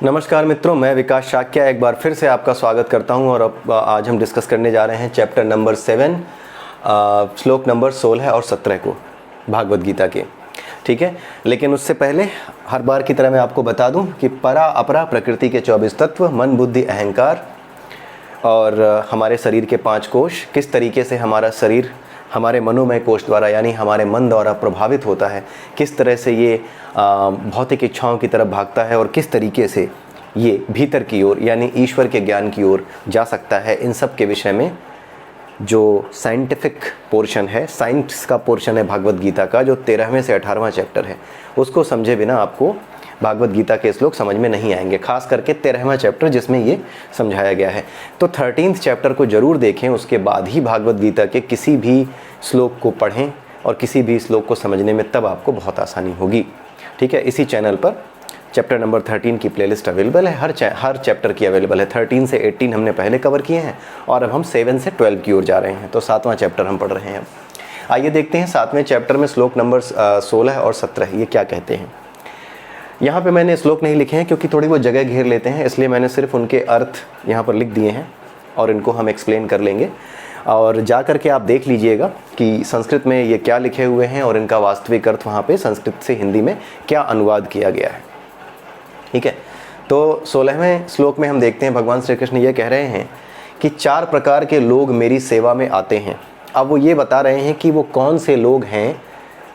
नमस्कार मित्रों, मैं विकास शाक्या एक बार फिर से आपका स्वागत करता हूं और अब आज हम डिस्कस करने जा रहे हैं चैप्टर नंबर 7 श्लोक नंबर 16 और 17 को भागवत गीता के। ठीक है, लेकिन उससे पहले हर बार की तरह मैं आपको बता दूं कि परा अपरा प्रकृति के 24 तत्व, मन बुद्धि अहंकार और हमारे शरीर के 5 कोश, किस तरीके से हमारा शरीर हमारे मनोमय कोश द्वारा यानी हमारे मन द्वारा प्रभावित होता है, किस तरह से ये भौतिक इच्छाओं की तरफ भागता है और किस तरीके से ये भीतर की ओर यानी ईश्वर के ज्ञान की ओर जा सकता है। इन सब के विषय में जो साइंटिफिक पोर्शन है, साइंस का पोर्शन है भागवत गीता का, जो 13वें से 18वां चैप्टर है, उसको समझे बिना आपको भागवत गीता के श्लोक समझ में नहीं आएंगे, खास करके 13वां चैप्टर जिसमें ये समझाया गया है। तो 13th चैप्टर को ज़रूर देखें, उसके बाद ही भागवत गीता के किसी भी श्लोक को पढ़ें और किसी भी श्लोक को समझने में तब आपको बहुत आसानी होगी। ठीक है, इसी चैनल पर चैप्टर नंबर 13 की प्लेलिस्ट अवेलेबल है, हर चैप्टर की अवेलेबल है। 13 से 18 हमने पहले कवर किए हैं और अब हम 7 से 12 की ओर जा रहे हैं, तो 7वां चैप्टर हम पढ़ रहे हैं। आइए देखते हैं 7वें चैप्टर में श्लोक नंबर 16 और 17 ये क्या कहते हैं। यहाँ पे मैंने श्लोक नहीं लिखे हैं क्योंकि थोड़ी वो जगह घेर लेते हैं, इसलिए मैंने सिर्फ उनके अर्थ यहाँ पर लिख दिए हैं और इनको हम एक्सप्लेन कर लेंगे। और जा कर के आप देख लीजिएगा कि संस्कृत में ये क्या लिखे हुए हैं और इनका वास्तविक अर्थ वहाँ पे संस्कृत से हिंदी में क्या अनुवाद किया गया है। ठीक है, तो 16वें श्लोक में हम देखते हैं भगवान श्री कृष्ण ये कह रहे हैं कि 4 प्रकार के लोग मेरी सेवा में आते हैं। अब वो ये बता रहे हैं कि वो कौन से लोग हैं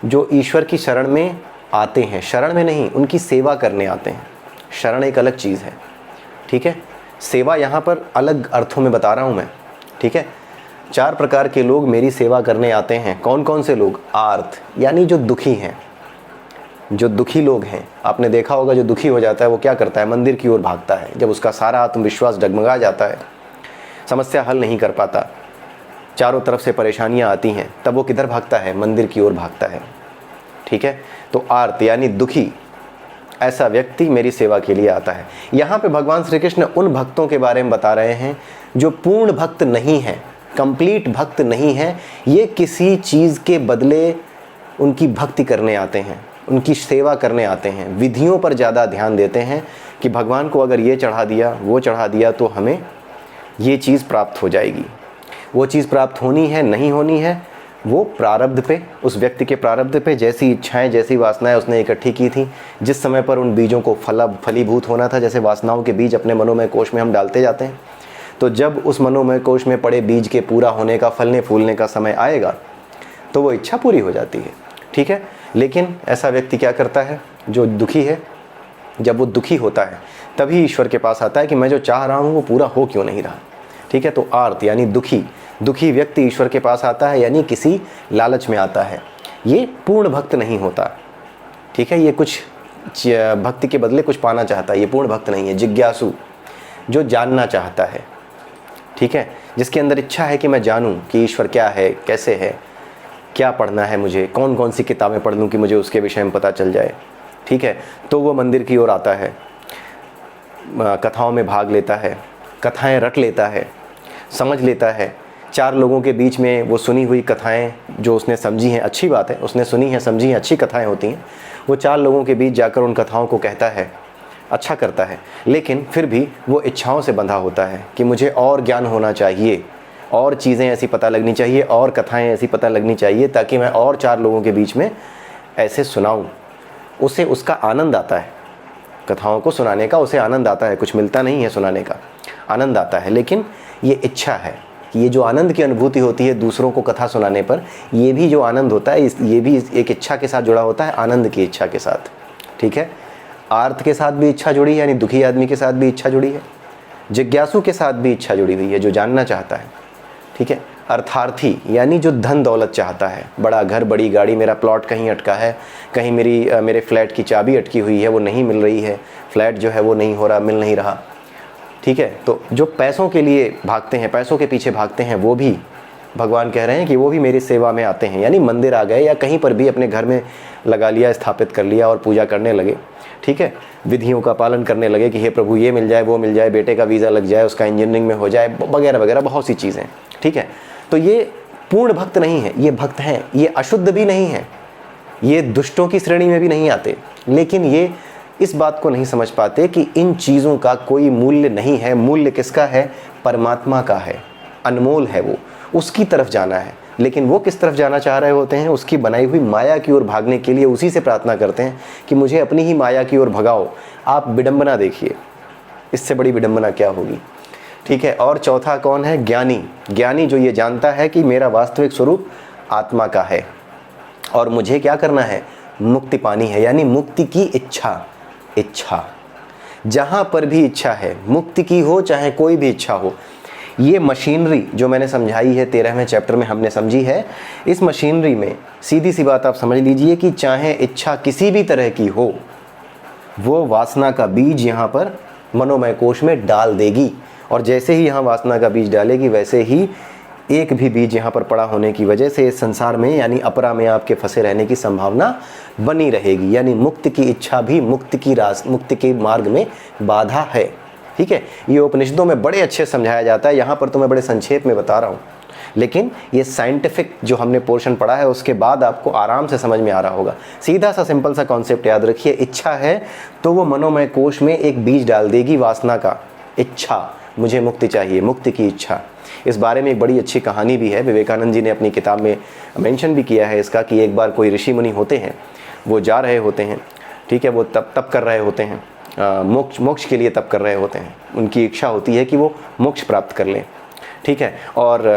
जो ईश्वर की शरण में आते हैं, शरण में नहीं, उनकी सेवा करने आते हैं। शरण एक अलग चीज़ है, ठीक है, सेवा यहाँ पर अलग अर्थों में बता रहा हूँ मैं। ठीक है, 4 प्रकार के लोग मेरी सेवा करने आते हैं। कौन कौन से लोग? आर्त यानी जो दुखी हैं, जो दुखी लोग हैं। आपने देखा होगा जो दुखी हो जाता है वो क्या करता है? मंदिर की ओर भागता है। जब उसका सारा आत्मविश्वास डगमगा जाता है, समस्या हल नहीं कर पाता, चारों तरफ से परेशानियाँ आती हैं, तब वो किधर भागता है? मंदिर की ओर भागता है। ठीक है, तो आर्त यानी दुखी, ऐसा व्यक्ति मेरी सेवा के लिए आता है। यहाँ पे भगवान श्री कृष्ण उन भक्तों के बारे में बता रहे हैं जो पूर्ण भक्त नहीं हैं, कंप्लीट भक्त नहीं हैं। ये किसी चीज़ के बदले उनकी भक्ति करने आते हैं, उनकी सेवा करने आते हैं, विधियों पर ज़्यादा ध्यान देते हैं कि भगवान को अगर ये चढ़ा दिया, वो चढ़ा दिया तो हमें ये चीज़ प्राप्त हो जाएगी। वो चीज़ प्राप्त होनी है, नहीं होनी है, वो प्रारब्ध पे, उस व्यक्ति के प्रारब्ध पे, जैसी इच्छाएं, जैसी वासनाएं उसने इकट्ठी की थी, जिस समय पर उन बीजों को फलीभूत होना था। जैसे वासनाओं के बीज अपने मनोमय कोश में हम डालते जाते हैं, तो जब उस मनोमय कोश में पड़े बीज के पूरा होने का, फलने फूलने का समय आएगा तो वो इच्छा पूरी हो जाती है। ठीक है, लेकिन ऐसा व्यक्ति क्या करता है जो दुखी है? जब वो दुखी होता है तभी ईश्वर के पास आता है कि मैं जो चाह रहा हूँ वो पूरा हो क्यों नहीं रहा। ठीक है, तो आर्त यानी दुखी, दुखी व्यक्ति ईश्वर के पास आता है यानी किसी लालच में आता है। ये पूर्ण भक्त नहीं होता। ठीक है, ये कुछ भक्ति के बदले कुछ पाना चाहता है, ये पूर्ण भक्त नहीं है। जिज्ञासु, जो जानना चाहता है, ठीक है, जिसके अंदर इच्छा है कि मैं जानूं कि ईश्वर क्या है, कैसे है, क्या पढ़ना है मुझे, कौन कौन सी किताबें पढ़ लूँ कि मुझे उसके विषय में पता चल जाए। ठीक है, तो वो मंदिर की ओर आता है, कथाओं में भाग लेता है, कथाएं रट लेता है, समझ लेता है। 4 लोगों के बीच में वो सुनी हुई कथाएं जो उसने समझी हैं, अच्छी बात है, उसने सुनी है, समझी हैं, अच्छी कथाएं होती हैं। वो 4 लोगों के बीच जाकर उन कथाओं को कहता है, अच्छा करता है, लेकिन फिर भी वो इच्छाओं से बंधा होता है कि मुझे और ज्ञान होना चाहिए, और चीज़ें ऐसी पता लगनी चाहिए, और कथाएं ऐसी पता लगनी चाहिए ताकि मैं और 4 लोगों के बीच में ऐसे सुनाऊं। उसे उसका आनंद आता है, कथाओं को सुनाने का उसे आनंद आता है, कुछ मिलता नहीं है सुनाने का, आनंद आता है। लेकिन ये इच्छा है, ये जो आनंद की अनुभूति होती है दूसरों को कथा सुनाने पर, ये भी जो आनंद होता है ये भी एक इच्छा के साथ जुड़ा होता है, आनंद की इच्छा के साथ। ठीक है, आर्त के साथ भी इच्छा जुड़ी है, यानी दुखी आदमी के साथ भी इच्छा जुड़ी है, जिज्ञासु के साथ भी इच्छा जुड़ी हुई है, जो जानना चाहता है। ठीक है, अर्थार्थी यानी जो धन दौलत चाहता है, बड़ा घर, बड़ी गाड़ी, मेरा प्लॉट कहीं अटका है, कहीं मेरे फ्लैट की चाबी अटकी हुई है, वो नहीं मिल रही है, फ्लैट जो है वो नहीं हो रहा, मिल नहीं रहा। ठीक है, तो जो पैसों के लिए भागते हैं, पैसों के पीछे भागते हैं, वो भी भगवान कह रहे हैं कि वो भी मेरी सेवा में आते हैं। यानी मंदिर आ गए या कहीं पर भी अपने घर में लगा लिया, स्थापित कर लिया और पूजा करने लगे। ठीक है, विधियों का पालन करने लगे कि हे प्रभु ये मिल जाए, वो मिल जाए, बेटे का वीज़ा लग जाए, उसका इंजीनियरिंग में हो जाए, वगैरह वगैरह, बहुत सी चीज़ें। ठीक है, तो ये पूर्ण भक्त नहीं है, ये भक्त हैं, ये अशुद्ध भी नहीं है, ये दुष्टों की श्रेणी में भी नहीं आते, लेकिन ये इस बात को नहीं समझ पाते कि इन चीज़ों का कोई मूल्य नहीं है। मूल्य किसका है? परमात्मा का है, अनमोल है वो, उसकी तरफ जाना है। लेकिन वो किस तरफ जाना चाह रहे होते हैं? उसकी बनाई हुई माया की ओर भागने के लिए उसी से प्रार्थना करते हैं कि मुझे अपनी ही माया की ओर भगाओ। आप विडंबना देखिए, इससे बड़ी विडंबना क्या होगी? ठीक है। और चौथा कौन है? ज्ञानी। ज्ञानी जो ये जानता है कि मेरा वास्तविक स्वरूप आत्मा का है और मुझे क्या करना है? मुक्ति पानी है, यानी मुक्ति की इच्छा। इच्छा, जहाँ पर भी इच्छा है, मुक्ति की हो चाहे कोई भी इच्छा हो, ये मशीनरी जो मैंने समझाई है 13वें चैप्टर में हमने समझी है, इस मशीनरी में सीधी सी बात आप समझ लीजिए कि चाहे इच्छा किसी भी तरह की हो, वो वासना का बीज यहाँ पर मनोमय कोश में डाल देगी। और जैसे ही यहाँ वासना का बीज डालेगी, वैसे ही एक भी बीज यहाँ पर पड़ा होने की वजह से इस संसार में यानी अपरा में आपके फंसे रहने की संभावना बनी रहेगी। यानी मुक्ति की इच्छा भी मुक्ति के मार्ग में बाधा है। ठीक है। ये उपनिषदों में बड़े अच्छे समझाया जाता है, यहाँ पर तो मैं बड़े संक्षेप में बता रहा हूँ, लेकिन ये साइंटिफिक जो हमने पोर्शन पढ़ा है उसके बाद आपको आराम से समझ में आ रहा होगा। सीधा सा सिंपल सा कॉन्सेप्ट याद रखिए, इच्छा है तो वो मनोमय कोश में एक बीज डाल देगी वासना का। इच्छा, मुझे मुक्ति चाहिए, मुक्ति की इच्छा। इस बारे में एक बड़ी अच्छी कहानी भी है, विवेकानंद जी ने अपनी किताब में मेंशन भी किया है इसका, कि एक बार कोई ऋषि मुनि होते हैं, वो जा रहे होते हैं, ठीक है, वो तप कर रहे होते हैं, मोक्ष के लिए तप कर रहे होते हैं। उनकी इच्छा होती है कि वो मोक्ष प्राप्त कर लें। ठीक है। और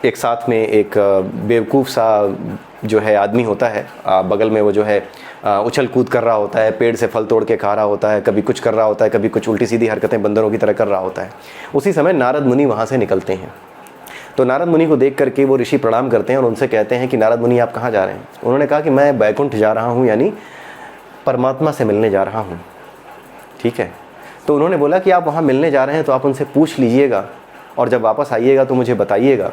एक साथ में एक बेवकूफ़ सा जो है आदमी होता है, बगल में वो जो है उछल कूद कर रहा होता है, पेड़ से फल तोड़ के खा रहा होता है, कभी कुछ कर रहा होता है, कभी कुछ उल्टी सीधी हरकतें बंदरों की तरह कर रहा होता है। उसी समय नारद मुनि वहाँ से निकलते हैं। तो नारद मुनि को देख करके वो ऋषि प्रणाम करते हैं और उनसे कहते हैं कि नारद मुनि आप कहाँ जा रहे हैं? उन्होंने कहा कि मैं बैकुंठ जा रहा हूँ, यानी परमात्मा से मिलने जा रहा हूँ। ठीक है। तो उन्होंने बोला कि आप वहाँ मिलने जा रहे हैं तो आप उनसे पूछ लीजिएगा और जब वापस आइएगा तो मुझे बताइएगा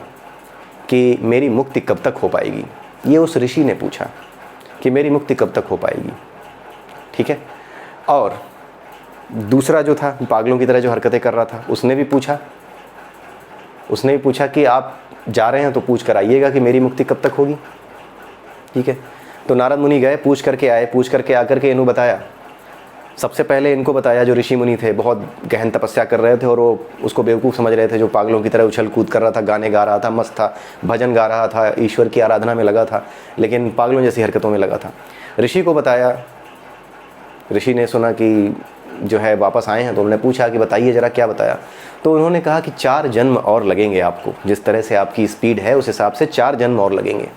कि मेरी मुक्ति कब तक हो पाएगी। ये उस ऋषि ने पूछा कि मेरी मुक्ति कब तक हो पाएगी। ठीक है। और दूसरा जो था, पागलों की तरह जो हरकतें कर रहा था, उसने भी पूछा कि आप जा रहे हैं तो पूछ कर आइएगा कि मेरी मुक्ति कब तक होगी। ठीक है। तो नारद मुनि गए, पूछ करके आए, पूछ करके आकर के इन्हों बताया। सबसे पहले इनको बताया, जो ऋषि मुनि थे बहुत गहन तपस्या कर रहे थे और वो उसको बेवकूफ़ समझ रहे थे, जो पागलों की तरह उछल कूद कर रहा था, गाने गा रहा था, मस्त था, भजन गा रहा था, ईश्वर की आराधना में लगा था, लेकिन पागलों जैसी हरकतों में लगा था। ऋषि को बताया। ऋषि ने सुना कि जो है वापस आए हैं तो उन्होंने पूछा कि बताइए ज़रा क्या बताया। तो उन्होंने कहा कि 4 जन्म और लगेंगे आपको, जिस तरह से आपकी स्पीड है उस हिसाब से 4 जन्म और लगेंगे।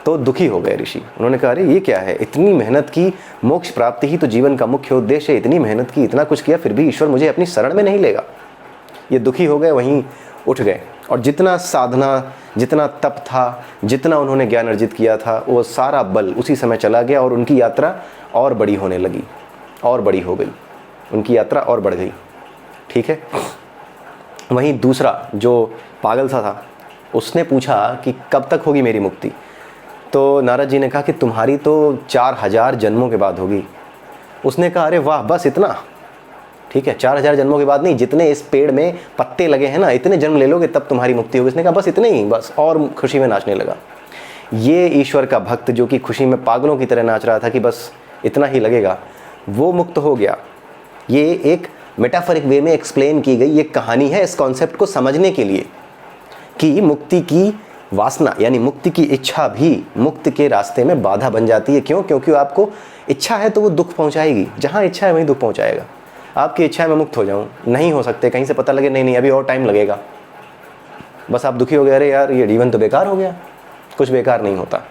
तो दुखी हो गए ऋषि। उन्होंने कहा अरे ये क्या है, इतनी मेहनत की, मोक्ष प्राप्ति ही तो जीवन का मुख्य उद्देश्य है, इतनी मेहनत की, इतना कुछ किया, फिर भी ईश्वर मुझे अपनी शरण में नहीं लेगा। ये दुखी हो गए, वहीं उठ गए और जितना साधना, जितना तप था, जितना उन्होंने ज्ञान अर्जित किया था, वो सारा बल उसी समय चला गया और उनकी यात्रा और बड़ी होने लगी, और बड़ी हो गई, उनकी यात्रा और बढ़ गई। ठीक है। वहीं दूसरा जो पागल सा था, उसने पूछा कि कब तक होगी मेरी मुक्ति। तो नारद जी ने कहा कि तुम्हारी तो 4000 जन्मों के बाद होगी। उसने कहा अरे वाह, बस इतना? ठीक है, 4000 जन्मों के बाद नहीं, जितने इस पेड़ में पत्ते लगे हैं ना, इतने जन्म ले लोगे तब तुम्हारी मुक्ति होगी। उसने कहा बस इतने ही, बस। और खुशी में नाचने लगा। ये ईश्वर का भक्त जो कि खुशी में पागलों की तरह नाच रहा था कि बस इतना ही लगेगा, वो मुक्त हो गया। ये एक मेटाफरिक वे में एक्सप्लेन की गई एक कहानी है इस कॉन्सेप्ट को समझने के लिए कि मुक्ति की वासना यानी मुक्ति की इच्छा भी मुक्ति के रास्ते में बाधा बन जाती है। क्यों? क्योंकि आपको इच्छा है तो वो दुख पहुंचाएगी। जहां इच्छा है वहीं दुख पहुंचाएगा। आपकी इच्छा है मैं मुक्त हो जाऊं, नहीं हो सकते, कहीं से पता लगे नहीं अभी और टाइम लगेगा, बस आप दुखी हो गए, अरे यार ये जीवन तो बेकार हो गया। कुछ बेकार नहीं होता।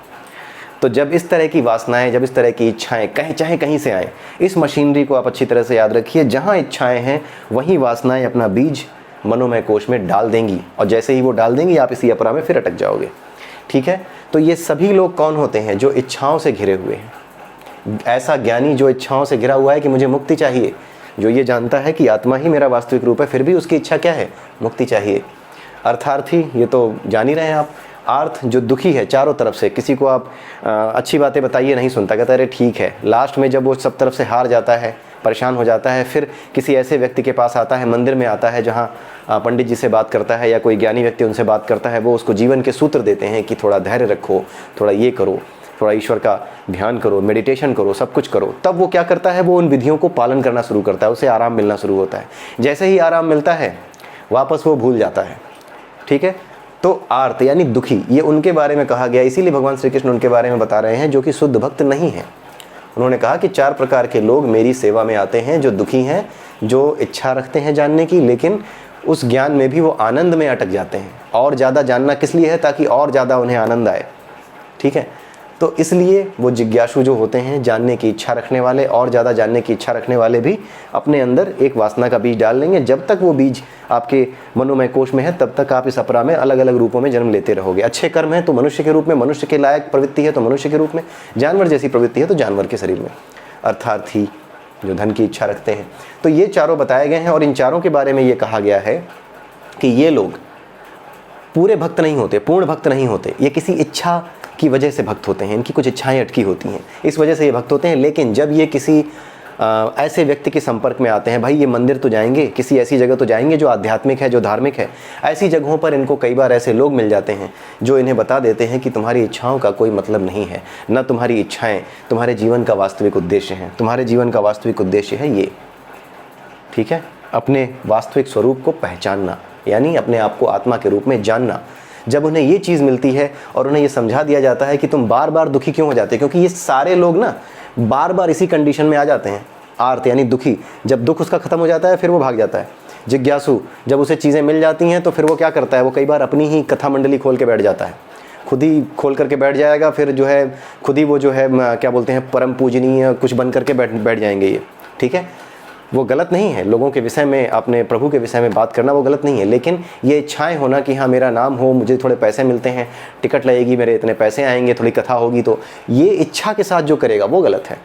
तो जब इस तरह की वासनाएं, जब इस तरह की इच्छाएं चाहे कहीं से आए, इस मशीनरी को आप अच्छी तरह से याद रखिए, जहां इच्छाएं हैं वहीं वासनाएं अपना बीज मनोमय कोश में डाल देंगी और जैसे ही वो डाल देंगी आप इसी अपरा में फिर अटक जाओगे। ठीक है। तो ये सभी लोग कौन होते हैं? जो इच्छाओं से घिरे हुए हैं। ऐसा ज्ञानी जो इच्छाओं से घिरा हुआ है कि मुझे मुक्ति चाहिए, जो ये जानता है कि आत्मा ही मेरा वास्तविक रूप है, फिर भी उसकी इच्छा क्या है? मुक्ति चाहिए। अर्थार्थी, ये तो जान ही रहे हैं आप। आर्थ जो दुखी है चारों तरफ से, किसी को आप अच्छी बातें बताइए नहीं सुनता, कहता है अरे ठीक है। लास्ट में जब वो सब तरफ से हार जाता है, परेशान हो जाता है, फिर किसी ऐसे व्यक्ति के पास आता है, मंदिर में आता है जहाँ पंडित जी से बात करता है या कोई ज्ञानी व्यक्ति उनसे बात करता है, वो उसको जीवन के सूत्र देते हैं कि थोड़ा धैर्य रखो, थोड़ा ये करो। थोड़ा ईश्वर का ध्यान करो, मेडिटेशन करो, सब कुछ करो, तब वो क्या करता है, वो उन विधियों को पालन करना शुरू करता है, उसे आराम मिलना शुरू होता है। जैसे ही आराम मिलता है वापस वो भूल जाता है। ठीक है, तो आर्त यानी दुखी, ये उनके बारे में कहा गया, इसीलिए भगवान श्री कृष्ण उनके बारे में बता रहे हैं जो कि शुद्ध भक्त नहीं है। उन्होंने कहा कि 4 प्रकार के लोग मेरी सेवा में आते हैं, जो दुखी हैं, जो इच्छा रखते हैं जानने की, लेकिन उस ज्ञान में भी वो आनंद में अटक जाते हैं। और ज़्यादा जानना किस लिए है, ताकि और ज़्यादा उन्हें आनंद आए। ठीक है, तो इसलिए वो जिज्ञासु जो होते हैं, जानने की इच्छा रखने वाले, और ज़्यादा जानने की इच्छा रखने वाले भी अपने अंदर एक वासना का बीज डाल लेंगे। जब तक वो बीज आपके मनोमय कोश में है, तब तक आप इस अपरा में अलग अलग रूपों में जन्म लेते रहोगे। अच्छे कर्म है तो मनुष्य के रूप में, मनुष्य के लायक प्रवृत्ति है तो मनुष्य के रूप में, जानवर जैसी प्रवृत्ति है तो जानवर के शरीर में, अर्थार्थी जो धन की इच्छा रखते हैं। तो ये चारों बताए गए हैं, और इन चारों के बारे में ये कहा गया है कि ये लोग पूरे भक्त नहीं होते, पूर्ण भक्त नहीं होते, ये किसी इच्छा की वजह से भक्त होते हैं, इनकी कुछ इच्छाएं अटकी होती हैं, इस वजह से ये भक्त होते हैं। लेकिन जब ये किसी ऐसे व्यक्ति के संपर्क में आते हैं, भाई ये मंदिर तो जाएंगे, किसी ऐसी जगह तो जाएंगे जो आध्यात्मिक है, जो धार्मिक है, ऐसी जगहों पर इनको कई बार ऐसे लोग मिल जाते हैं जो इन्हें बता देते हैं कि तुम्हारी इच्छाओं का कोई मतलब नहीं है, न तुम्हारी इच्छाएं तुम्हारे जीवन का वास्तविक उद्देश्य हैं, तुम्हारे जीवन का वास्तविक उद्देश्य है ये। ठीक है, अपने वास्तविक स्वरूप को पहचानना, यानी अपने आप को आत्मा के रूप में जानना। जब उन्हें ये चीज़ मिलती है और उन्हें ये समझा दिया जाता है कि तुम बार बार दुखी क्यों हो जाते, क्योंकि ये सारे लोग ना बार बार इसी कंडीशन में आ जाते हैं। आर्त यानी दुखी, जब दुख उसका ख़त्म हो जाता है फिर वो भाग जाता है। जिज्ञासु, जब उसे चीज़ें मिल जाती हैं तो फिर वो क्या करता है, वो कई बार अपनी ही कथा मंडली खोल के बैठ जाता है, खुद ही खोल करके बैठ जाएगा, फिर जो है खुद ही वो जो है क्या बोलते हैं, परम पूजनीय कुछ बन करके बैठ जाएंगे ये। ठीक है, वो गलत नहीं है, लोगों के विषय में, अपने प्रभु के विषय में बात करना वो गलत नहीं है, लेकिन ये इच्छाएं होना कि हाँ मेरा नाम हो, मुझे थोड़े पैसे मिलते हैं, टिकट लगेगी, मेरे इतने पैसे आएंगे, थोड़ी कथा होगी, तो ये इच्छा के साथ जो करेगा वो गलत है।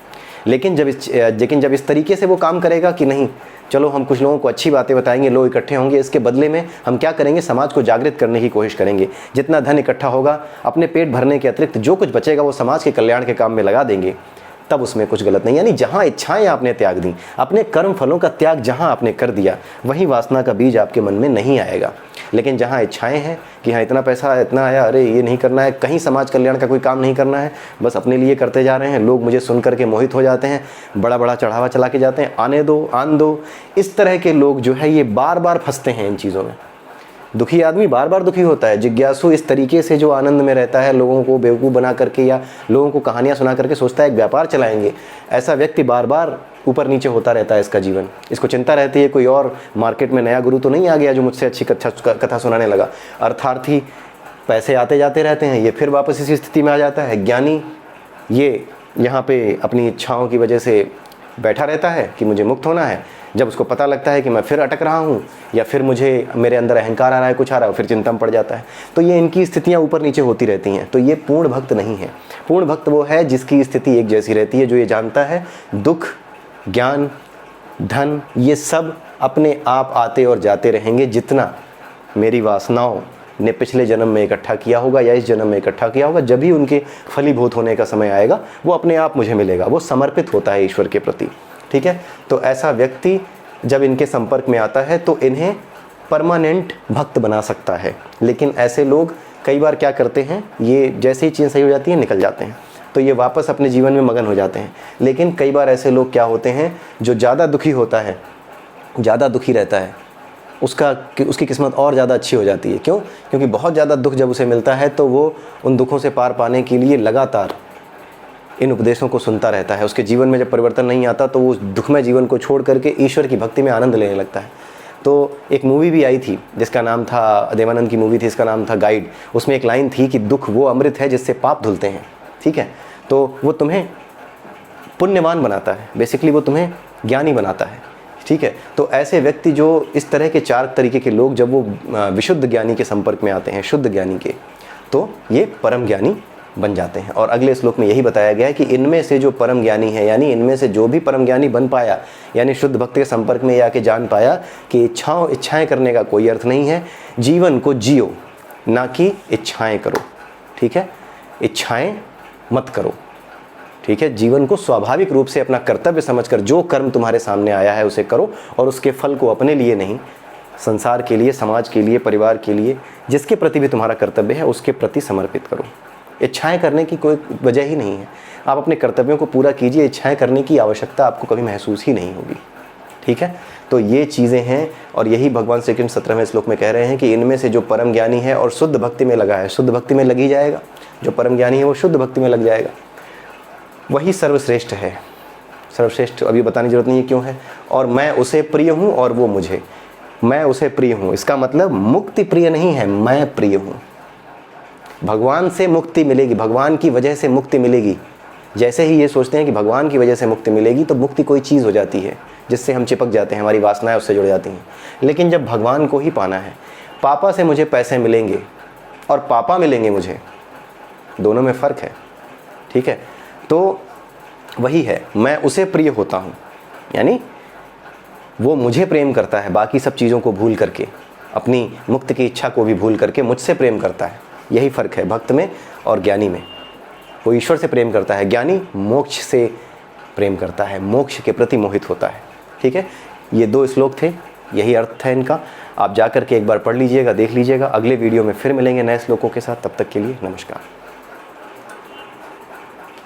लेकिन जब इस तरीके से वो काम करेगा कि नहीं, चलो हम कुछ लोगों को अच्छी बातें बताएंगे, लोग इकट्ठे होंगे, इसके बदले में हम क्या करेंगे, समाज को जागृत करने की कोशिश करेंगे, जितना धन इकट्ठा होगा अपने पेट भरने के अतिरिक्त जो कुछ बचेगा वो समाज के कल्याण के काम में लगा देंगे, तब उसमें कुछ गलत नहीं। यानी जहाँ इच्छाएं आपने त्याग दी, अपने कर्म फलों का त्याग जहाँ आपने कर दिया, वहीं वासना का बीज आपके मन में नहीं आएगा। लेकिन जहाँ इच्छाएं हैं कि हाँ इतना पैसा इतना आया, अरे ये नहीं करना है, कहीं समाज कल्याण का कोई काम नहीं करना है, बस अपने लिए करते जा रहे हैं, लोग मुझे सुन करके मोहित हो जाते हैं, बड़ा बड़ा चढ़ावा चला के जाते हैं, आने दो आन दो, इस तरह के लोग जो है ये बार बार फंसते हैं इन चीज़ों में। दुखी आदमी बार बार दुखी होता है। जिज्ञासु इस तरीके से जो आनंद में रहता है, लोगों को बेवकूफ़ बना करके या लोगों को कहानियाँ सुना करके सोचता है एक व्यापार चलाएंगे, ऐसा व्यक्ति बार बार ऊपर नीचे होता रहता है इसका जीवन। इसको चिंता रहती है कोई और मार्केट में नया गुरु तो नहीं आ गया जो मुझसे अच्छी कथा सुनाने लगा। अर्थार्थी पैसे आते जाते रहते हैं, ये फिर वापस इसी स्थिति में आ जाता है। ज्ञानी ये यहाँ पे अपनी इच्छाओं की वजह से बैठा रहता है कि मुझे मुक्त होना है, जब उसको पता लगता है कि मैं फिर अटक रहा हूँ या फिर मेरे अंदर अहंकार आ रहा है, कुछ आ रहा है, फिर चिंता में पड़ जाता है। तो ये इनकी स्थितियाँ ऊपर नीचे होती रहती हैं। तो ये पूर्ण भक्त नहीं है। पूर्ण भक्त वो है जिसकी स्थिति एक जैसी रहती है, जो ये जानता है दुख, ज्ञान, धन ये सब अपने आप आते और जाते रहेंगे। जितना मेरी वासनाओं ने पिछले जन्म में इकट्ठा किया होगा या इस जन्म में इकट्ठा किया होगा, जब भी उनके फलीभूत होने का समय आएगा वो अपने आप मुझे मिलेगा। वो समर्पित होता है ईश्वर के प्रति। ठीक है, तो ऐसा व्यक्ति जब इनके संपर्क में आता है तो इन्हें परमानेंट भक्त बना सकता है। लेकिन ऐसे लोग कई बार क्या करते हैं, ये जैसे ही चीज़ सही हो जाती है निकल जाते हैं, तो ये वापस अपने जीवन में मगन हो जाते हैं। लेकिन कई बार ऐसे लोग क्या होते हैं, जो ज़्यादा दुखी होता है, ज़्यादा दुखी रहता है, उसकी किस्मत और ज़्यादा अच्छी हो जाती है। क्यों? क्योंकि बहुत ज़्यादा दुख जब उसे मिलता है तो वो उन दुखों से पार पाने के लिए लगातार इन उपदेशों को सुनता रहता है। उसके जीवन में जब परिवर्तन नहीं आता तो वो उस दुखमय जीवन को छोड़ करके ईश्वर की भक्ति में आनंद लेने लगता है। तो एक मूवी भी आई थी जिसका नाम था, देवानंद की मूवी थी, इसका नाम था गाइड। उसमें एक लाइन थी कि दुख वो अमृत है जिससे पाप धुलते हैं। ठीक है, तो वो तुम्हें पुण्यवान बनाता है, बेसिकली वो तुम्हें ज्ञानी बनाता है। ठीक है, तो ऐसे व्यक्ति जो इस तरह के 4 तरीके के लोग जब वो विशुद्ध ज्ञानी के संपर्क में आते हैं, शुद्ध ज्ञानी के, तो ये परम ज्ञानी बन जाते हैं। और अगले श्लोक में यही बताया गया है कि इनमें से जो परम ज्ञानी है, यानी इनमें से जो भी परम ज्ञानी बन पाया, यानी शुद्ध भक्त के संपर्क में आके जान पाया कि इच्छाएं करने का कोई अर्थ नहीं है, जीवन को जियो ना कि इच्छाएं करो। ठीक है, इच्छाएं मत करो। ठीक है, जीवन को स्वाभाविक रूप से अपना कर्तव्य समझकर जो कर्म तुम्हारे सामने आया है उसे करो, और उसके फल को अपने लिए नहीं, संसार के लिए, समाज के लिए, परिवार के लिए, जिसके प्रति भी तुम्हारा कर्तव्य है उसके प्रति समर्पित करो। इच्छाएं करने की कोई वजह ही नहीं है। आप अपने कर्तव्यों को पूरा कीजिए, इच्छाएं करने की आवश्यकता आपको कभी महसूस ही नहीं होगी। ठीक है, तो ये चीज़ें हैं और यही भगवान श्री कृष्ण 17वें श्लोक में कह रहे हैं कि इनमें से जो परम ज्ञानी है और शुद्ध भक्ति में लगा है, शुद्ध भक्ति में लग ही जाएगा, जो परम ज्ञानी है वो शुद्ध भक्ति में लग जाएगा, वही सर्वश्रेष्ठ है। सर्वश्रेष्ठ अभी बताने की जरूरत नहीं है क्यों है। और मैं उसे प्रिय हूँ और वो मुझे, मैं उसे प्रिय हूँ, इसका मतलब मुक्ति प्रिय नहीं है, मैं प्रिय हूँ। भगवान से मुक्ति मिलेगी, भगवान की वजह से मुक्ति मिलेगी। जैसे ही ये सोचते हैं कि भगवान की वजह से मुक्ति मिलेगी, तो मुक्ति कोई चीज़ हो जाती है जिससे हम चिपक जाते हैं, हमारी वासनाएं उससे जुड़ जाती हैं। लेकिन जब भगवान को ही पाना है, पापा से मुझे पैसे मिलेंगे और पापा मिलेंगे मुझे, दोनों में फ़र्क है। ठीक है, तो वही है, मैं उसे प्रिय होता हूँ, यानी वो मुझे प्रेम करता है, बाकी सब चीज़ों को भूल करके, अपनी मुक्ति की इच्छा को भी भूल करके मुझसे प्रेम करता है। यही फ़र्क है भक्त में और ज्ञानी में। वो ईश्वर से प्रेम करता है, ज्ञानी मोक्ष से प्रेम करता है, मोक्ष के प्रति मोहित होता है। ठीक है, ये 2 श्लोक थे, यही अर्थ है इनका। आप जा कर के एक बार पढ़ लीजिएगा, देख लीजिएगा। अगले वीडियो में फिर मिलेंगे नए श्लोकों के साथ, तब तक के लिए नमस्कार।